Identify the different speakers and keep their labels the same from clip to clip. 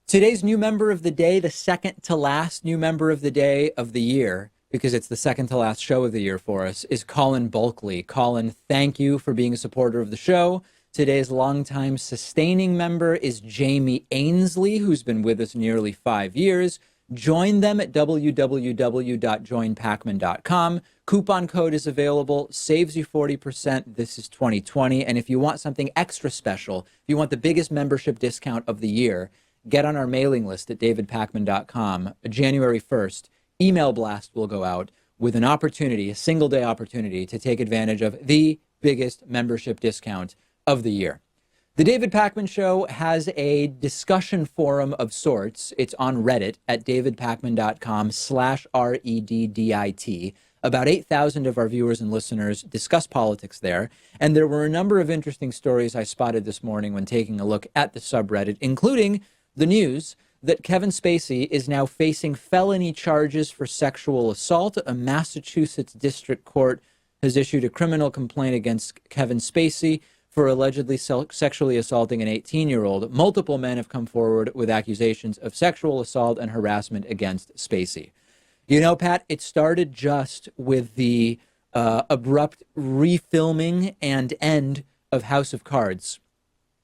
Speaker 1: Today's new member of the day, the second to last new member of the day of the year, because it's the second to last show of the year for us, is Colin Bulkley. Colin, thank you for being a supporter of the show. Today's longtime sustaining member is Jamie Ainsley, who's been with us nearly 5 years. Join them at www.joinpakman.com. Coupon code is available, saves you 40%. This is 2020. And if you want something extra special, if you want the biggest membership discount of the year, get on our mailing list at davidpakman.com. January 1st, email blast will go out with an opportunity, a single day opportunity to take advantage of the biggest membership discount of the year. The David Pakman Show has a discussion forum of sorts. It's on Reddit at davidpakman.com/REDDIT. About 8,000 of our viewers and listeners discuss politics there. And there were a number of interesting stories I spotted this morning when taking a look at the subreddit, including the news that Kevin Spacey is now facing felony charges for sexual assault. A Massachusetts district court has issued a criminal complaint against Kevin Spacey for allegedly sexually assaulting an 18-year-old. Multiple men have come forward with accusations of sexual assault and harassment against Spacey. You know, Pat, it started just with the abrupt refilming and end of House of Cards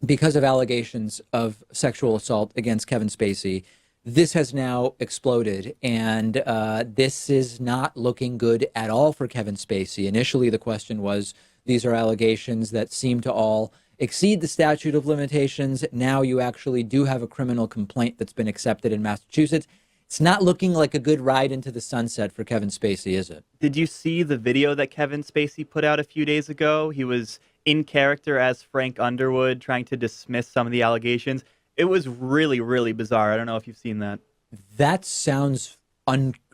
Speaker 1: because of allegations of sexual assault against Kevin Spacey. This has now exploded, and this is not looking good at all for Kevin Spacey. Initially, the question was, these are allegations that seem to all exceed the statute of limitations. Now you actually do have a criminal complaint that's been accepted in Massachusetts. It's not looking like a good ride into the sunset for Kevin Spacey, is it?
Speaker 2: Did you see the video that Kevin Spacey put out a few days ago? He was in character as Frank Underwood, trying to dismiss some of the allegations. It was really, really bizarre. I don't know if you've seen that.
Speaker 1: That sounds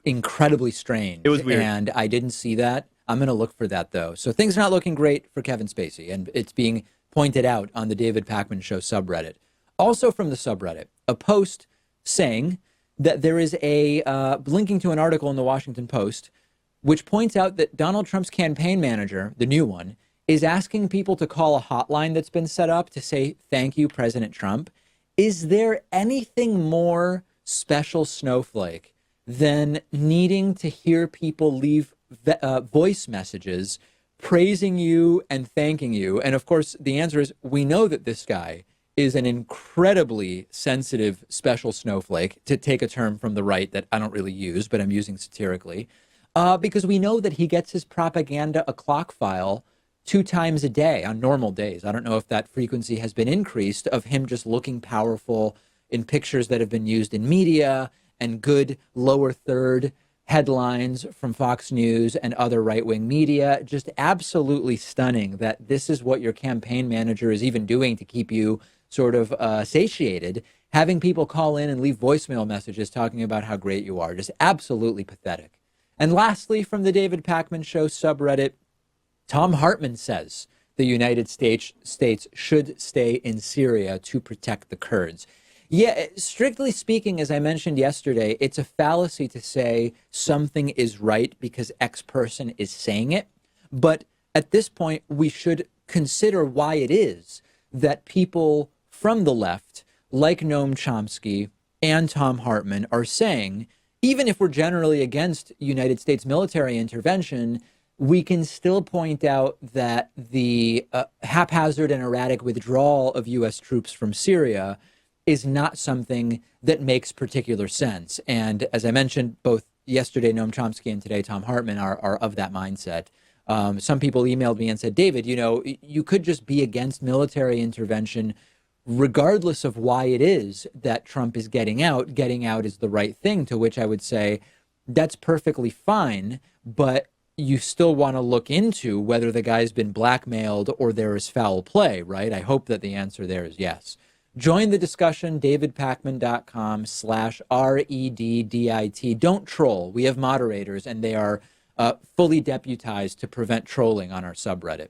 Speaker 1: incredibly strange.
Speaker 2: It was weird.
Speaker 1: And I didn't see that. I'm going to look for that, though. So things are not looking great for Kevin Spacey, and it's being pointed out on the David Pakman Show subreddit. Also from the subreddit, a post saying that there is a linking to an article in the Washington Post, which points out that Donald Trump's campaign manager, the new one, is asking people to call a hotline that's been set up to say, thank you, President Trump. Is there anything more special snowflake than needing to hear people leave voice messages praising you and thanking you? And of course, the answer is we know that this guy is an incredibly sensitive special snowflake, to take a term from the right that I don't really use, but I'm using satirically, because we know that he gets his propaganda a clock file 2 times a day on normal days. I don't know if that frequency has been increased, of him just looking powerful in pictures that have been used in media and good lower third headlines from Fox News and other right-wing media. Just absolutely stunning that this is what your campaign manager is even doing to keep you sort of satiated, having people call in and leave voicemail messages talking about how great you are. Just absolutely pathetic. And lastly, from the David Pakman Show subreddit, Thom Hartmann says the United States should stay in Syria to protect the Kurds. Yeah, strictly speaking, as I mentioned yesterday, it's a fallacy to say something is right because X person is saying it. But at this point, we should consider why it is that people from the left, like Noam Chomsky and Thom Hartmann, are saying, even if we're generally against United States military intervention, we can still point out that the haphazard and erratic withdrawal of U.S. troops from Syria is not something that makes particular sense. And as I mentioned, both yesterday, Noam Chomsky, and today, Thom Hartmann are of that mindset. Some people emailed me and said, David, you know, you could just be against military intervention regardless of why it is that Trump is getting out. Getting out is the right thing, to which I would say that's perfectly fine, but you still want to look into whether the guy's been blackmailed or there is foul play, right? I hope that the answer there is yes. Join the discussion, davidpakman.com/REDDIT. Don't troll. We have moderators, and they are fully deputized to prevent trolling on our subreddit.